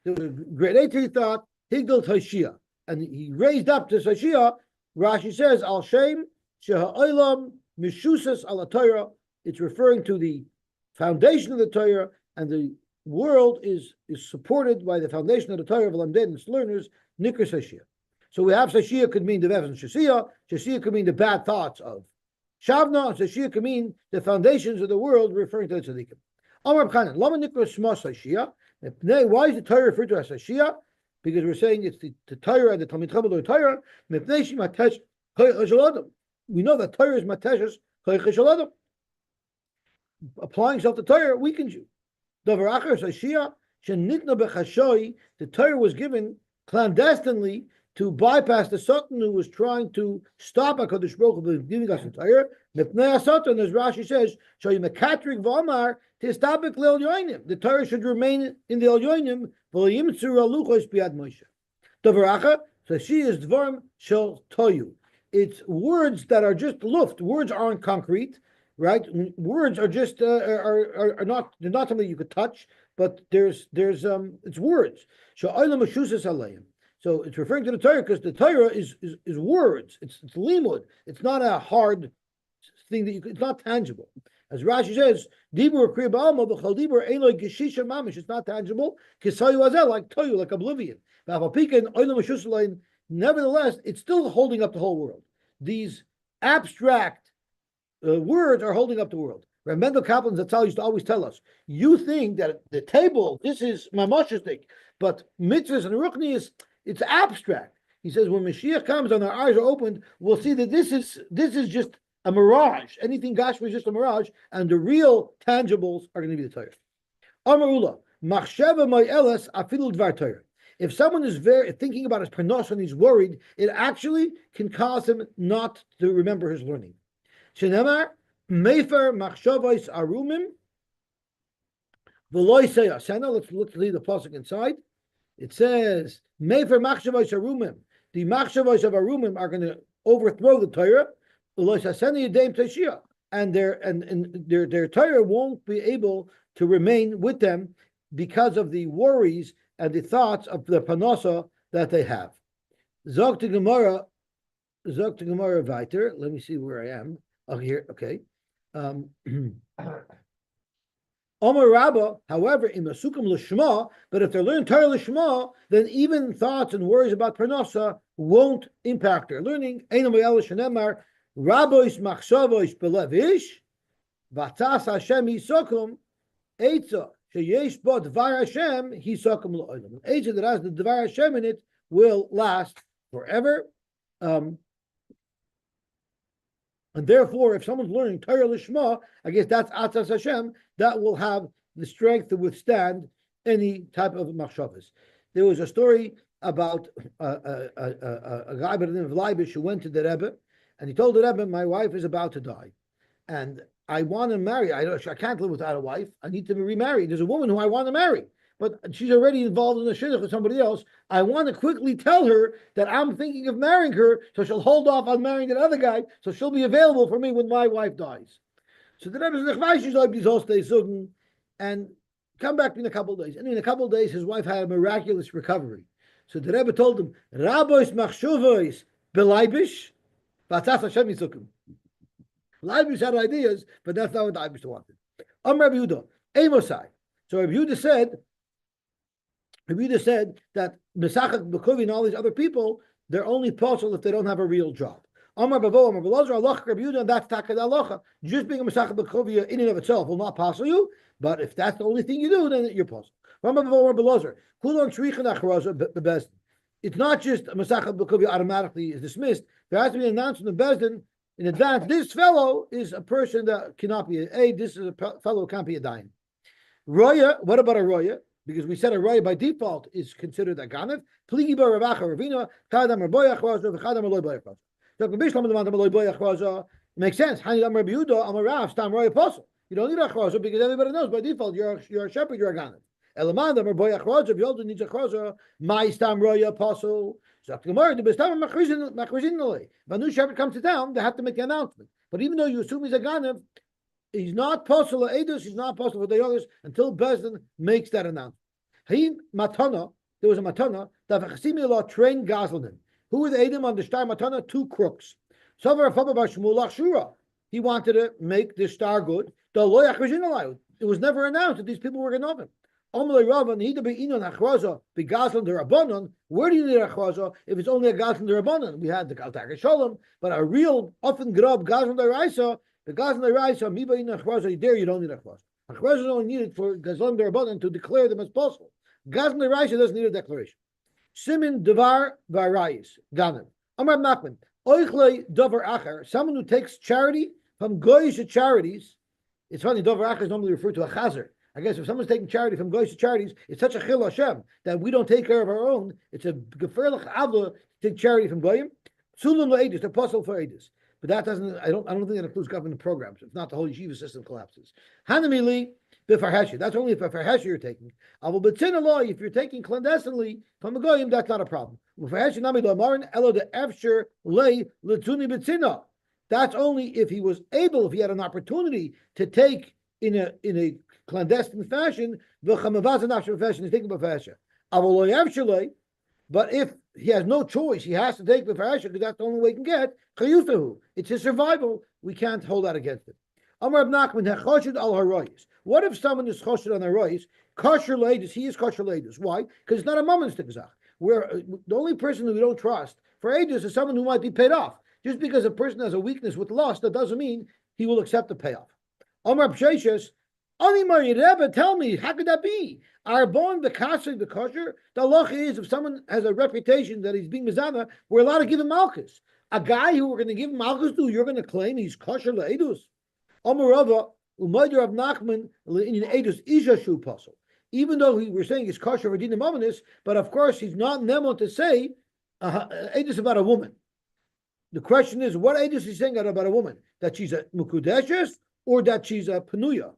There was a great 8 thought Higdal Tashia, and he raised up to Tashia. Rashi says, Al Shem Sheha'olam Mishusas Al Torah. It's referring to the foundation of the Torah, and the world is supported by the foundation of the Torah of Lamdin and its learners, Nikr Sashia. So we have Sashia could mean the Vev and Shashia. Shashia could mean the bad thoughts of Shavna, and Sashia could mean the foundations of the world, referring to the Tzaddikim. Amar B'chanan, Lama Nikr Shma Sashia. Why is the Torah referred to as Sashia? Because we're saying it's the Torah and the Talmid Chacham Torah. We know that Torah is Mateshes Koyach Adam. Applying self to Torah weakens you. The Torah was given clandestinely to bypass the Satan who was trying to stop HaKadosh Baruch Hu from giving us the Torah. Mipnei Satan, as Rashi says, the Torah should remain in the El Yoinim. So she is Dvarim Shel Toyu. It's words that are just luft. Words aren't concrete. Right, words are just are not, they're not something you could touch, but there's it's words. So it's referring to the Torah because the Torah is words. It's limud. It's not a hard thing that it's not tangible. As Rashi says, dibur kriya ba'alma v'chol dibur ein lo geshisha mamish. It's not tangible. Kisayu azel, like toyu, like oblivion. Nevertheless, it's still holding up the whole world. These abstract words are holding up the world. Mendel Kaplan Zatzal used to always tell us, you think that the table, this is mamashistic, but mitzvahs and ruchnius, it's abstract. He says when Mashiach comes and our eyes are opened, we'll see that this is just a mirage. Anything Gashmi is just a mirage, and the real tangibles are going to be the Torah. Amarula, machsheva ma'eles afilu dvar Torah. If someone is thinking about his parnos and he's worried, it actually can cause him not to remember his learning. Shenemar mefer machshavos arumim v'loy seyasena. Let's read the pasuk inside. It says mefer machshavos arumim. The machshavos of arumim are going to overthrow the Torah. V'loy seyasena yedem teshia, and their Torah won't be able to remain with them because of the worries and the thoughts of the panosa that they have. Zog to Gemara weiter. Let me see where I am. Oh, here, okay. Omer Rabba, however, in Masukim Lishma, but if they're learning Torah Lishma, then even thoughts and worries about Parnasa won't impact their learning. Rabbois machsavois belevish, vatas Hashem hisokum, eitza sheyesh bo dvar Hashem hisokum la'olam. Eitza that has the dvar Hashem in it will last forever. And therefore, if someone's learning Torah Lishma, I guess that's Atzas Hashem, that will have the strength to withstand any type of machshavas. There was a story about a guy by the name of Leibish who went to the Rebbe, and he told the Rebbe, my wife is about to die, and I want to marry. I can't live without a wife. I need to be remarried. There's a woman who I want to marry, but she's already involved in a shidduch with somebody else. I want to quickly tell her that I'm thinking of marrying her, so she'll hold off on marrying that other guy, so she'll be available for me when my wife dies. So the Rebbe says, and come back in a couple of days. And in a couple of days, his wife had a miraculous recovery. So the Rebbe told him, Rabbois machshuvois beleibish, v'atzas Hashem yisukim. Leibish had ideas, but that's not what Leibish wanted. Rabbi Yehuda, Amosai. So Rabbi Yehuda said that Mesachak B'Kuvi and all these other people, they're only possible if they don't have a real job. Amar Bavo, Amar Belazar, Allah Rabbi Yehuda, and that's Takad Allah. Just being a Mesachak B'Kuvi in and of itself will not possible you, but if that's the only thing you do, then you're possible. Amar Bavo, Amar Belazar, Kulon Shrichen Acharaza Bebezdin. It's not just a Mesachak B'Kuvi automatically is dismissed. There has to be an announcement of Bezdin in advance. This fellow is a person that cannot be this is a fellow who can't be a dayan. Roya, what about a Roya? Because we said a Roya by default is considered a Ganav. Pligi bar Ravacha Ravina, Kadam Raboya Chwaza, V'chadam Aloy Boya Chwaza. So Bishlam Demand Aloy Boya Chwaza makes sense. Hani Am Rabbi Yehuda, Am Rav, Stam Roya Apostle. You don't need a Chwaza because everybody knows by default you're a shepherd, you're a Ganav. Elamand Am Raboya Chwaza, if Yolda needs a Chwaza, my Stam Roya Apostle. So Gemara, the Bestam Machrizin If a new shepherd comes to town, they have to make the announcement. But even though you assume he's a Ganav, he's not possible Edus, he's not possible for the others until Bezdin makes that announcement. He matana, there was a matana, trained Gazlanim. Who were the Edom on the Shtar Matana? 2 crooks. He wanted to make the star good. It was never announced that these people were going to him. Where do you need a chwaza if it's only a gazlan derabanan? We had the Kaltaka Shalom, but a real often grub gazlan deraisa, the gazlan deraisa, miba in a chwaza, there you don't need a chwaza. A chwaza is only needed for gazlan derabanan to declare them as possible. Gazlan deraisa doesn't need a declaration. Simin devar varayis ganim. Amar Nachman, oichle davar acher, someone who takes charity from goyish charities. It's funny, davar acher is normally referred to a chazer. I guess if someone's taking charity from goyish charities, it's such a chil Hashem that we don't take care of our own. It's a geferlich avla to take charity from goyim. Sulam laedis, the apostle for edis. But that doesn't. I don't think that includes government programs. If not, the whole yeshiva system collapses. Hanamili b'farheshi. That's only if a farheshi you're taking. Avol b'tzina law. If you're taking clandestinely from a goyim, that's not a problem. Farheshi nami lamarin elo de efsher lei l'tzuni b'tzina. That's only if he was able, if he had an opportunity to take in a clandestine fashion, fashion is taken by fashion. But if he has no choice, he has to take the fashion because that's the only way he can get. It's his survival. We can't hold that against it. What if someone is choshed on haroyis? Kosher ladies, he is kosher ladies. Why? Because it's not a moment stigzach. Where the only person that we don't trust for ages is someone who might be paid off. Just because a person has a weakness with lust, that doesn't mean he will accept the payoff. Amar Psheshes, Rebbe, tell me, how could that be? Arbon the kasher, the kosher. The halacha is if someone has a reputation that he's being mizana, we're allowed to give him malchus. A guy who we're going to give him malchus to, you're going to claim he's kosher le'edus. Amar Rava, umayder of Nachman in edus isha shu puzzle. Even though we're saying he's kosher for dinam amanis, but of course he's not nemon to say edus about a woman. The question is, what edus is he saying about a woman? That she's a mukudeshes or that she's a penuya?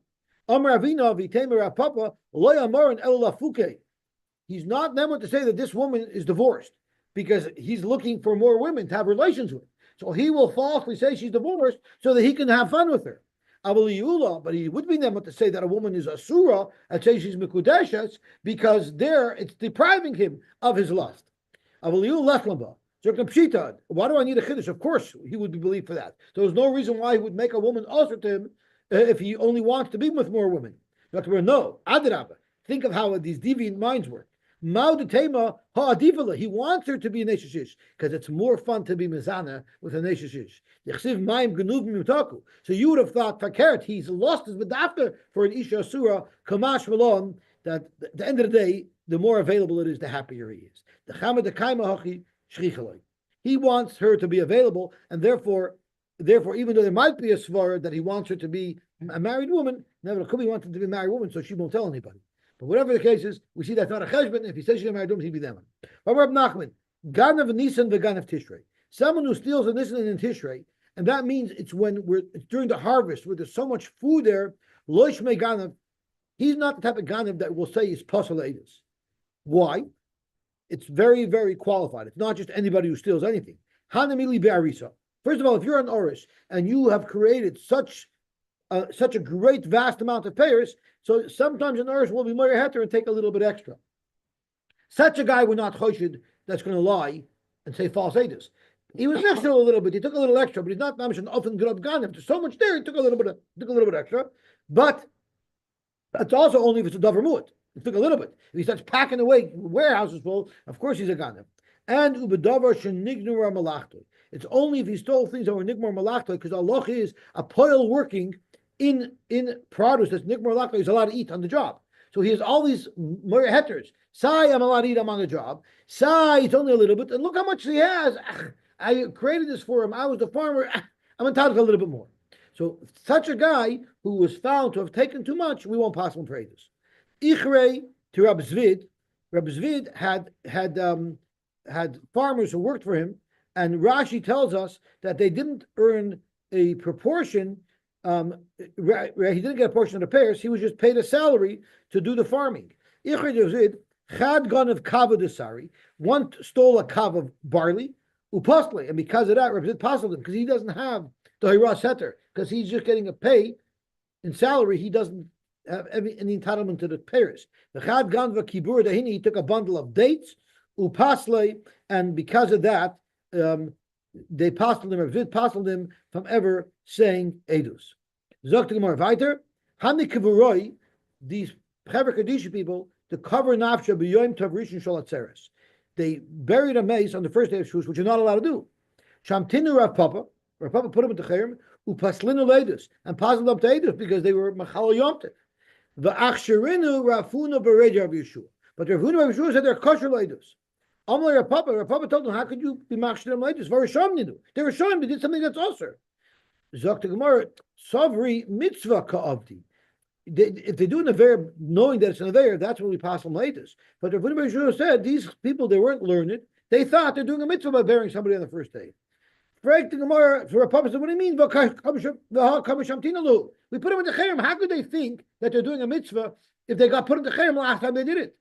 Amar Avina v'temer Papa loy amarin el lafuke. He's not never to say that this woman is divorced because he's looking for more women to have relations with. So he will falsely say she's divorced so that he can have fun with her. But he would be never to say that a woman is asura and say she's mikudeshes because there it's depriving him of his lust. Why do I need a chiddush? Of course, he would be believed for that. There's no reason why he would make a woman also to him if he only wants to be with more women. No, adrabah. Think of how these deviant minds work. Ma'udetema ha'adivala. He wants her to be a neshishish because it's more fun to be mizana with a neshishish. Yechsiv ma'im genuvim mutaku. So you would have thought fakert he's lost his medafka for an isha asura kamash malon. That at the end of the day, the more available it is, the happier he is. The chamad dekaima hachi shchichalei. He wants her to be available, and therefore, even though there might be a svara that he wants her to be a married woman, never could be wanted to be a married woman, so she won't tell anybody. But whatever the case is, we see that's not a cheshbon. If he says she's a married woman, he'd be them. Rabbi Nachman, Ganav Nisan v'Ganav Tishrei. Someone who steals a Nisan and Tishrei, and that means it's during the harvest where there's so much food there. Loish me Ganav. He's not the type of Ganav that will say it's pasal edus. Why? It's very, very qualified. It's not just anybody who steals anything. Hanamili be'arisa. First of all, if you're an Orish and you have created such a great, vast amount of payers, so sometimes an Orish will be more heter and take a little bit extra. Such a guy would not choshed that's going to lie and say false edus. He was extra a little bit. He took a little extra, but he's not mamish an often grub ganim. There's so much there. He took a little bit extra, but that's also only if it's a davar mu'at. He took a little bit. If he starts packing away warehouses full, of course he's a ganim. And ubedavar shenignura malachto. It's only if he stole things that were nigmar malachto, because Allah is a poil working in produce that's nigmar malachto. He's allowed to eat on the job. So he has all these more hetters. Sai, I'm allowed to eat. I'm on the job. Sai, it's only a little bit. And look how much he has. I created this for him. I was the farmer. I'm entitled to a little bit more. So such a guy who was found to have taken too much, we won't pass him praise. Ichrei to Rabbi Zvid. Rabbi Zvid had farmers who worked for him, and Rashi tells us that they didn't earn a proportion. He didn't get a portion of the payers. He was just paid a salary to do the farming. Ichrei to Zvid chad gon of kava desari. One stole a kav of barley, upasle, and because of that, Rabbi Zvid passed him because he doesn't have the hiras heter because he's just getting a pay in salary. He doesn't have any entitlement to the payers. The chad gon v'kibur dahini. He took a bundle of dates. upasle, and because of that, they pastled him, or did pastled him from ever saying edus. Zok the Gemara weiter, Hani kivuroi, these Chaver Kadisha people, to cover nafsha b'yoyim tov rishon shel atzeres. They buried a mace on the first day of Shavuos, which you're not allowed to do. Shamtinu Rav Papa put him into chayim, upaslinu leidus, and pasled up to edus because they were machal yomtiv. V'achsherinu Rafuna b'reid Rav Yeshua. But Rav Yeshua said they're kosher leidus. Amalei Rav Papa told them, how could you be machshir them leidus? V'risham nidu. They were showing they did something that's also. Zok the Gemara, Savri mitzvah ka'avdi. If they do an Aveir, knowing that it's an Aveir, that's when we pass them latest. But if anybody should have said, these people, they weren't learned, they thought they're doing a mitzvah by burying somebody on the first day. Frank the Gemara, for a purpose, what do you mean? We put them into Chayim. How could they think that they're doing a mitzvah if they got put into Chayim last time they did it?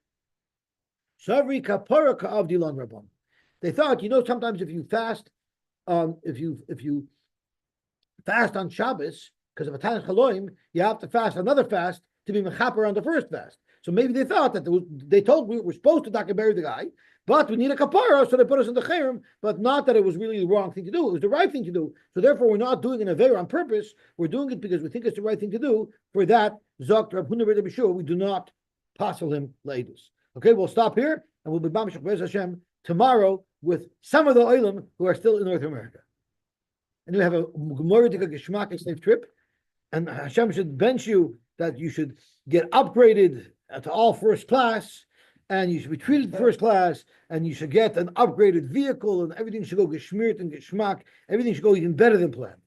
Savri kapara ka'avdi lan rabban. They thought, sometimes if you fast, if you fast on Shabbos, because of a Tanach Chaloim, you have to fast another fast to be mechaper on the first fast. So maybe they thought that they told we were supposed to bury the guy, but we need a kapara, so they put us in the chayrim, but not that it was really the wrong thing to do. It was the right thing to do. So therefore, we're not doing an aveir on purpose. We're doing it because we think it's the right thing to do. For that, Zok Rav Huna B'Rei B'Shua, we do not passel him laidus. Okay, we'll stop here, and we'll be B'Mashach Be'ez Hashem tomorrow with some of the Olim who are still in North America. And we have a Gemara to Geshmak, a safe trip. And Hashem should bench you that you should get upgraded to all first class, and you should be treated first class, and you should get an upgraded vehicle, and everything should go geschmiert and geschmack. Everything should go even better than planned.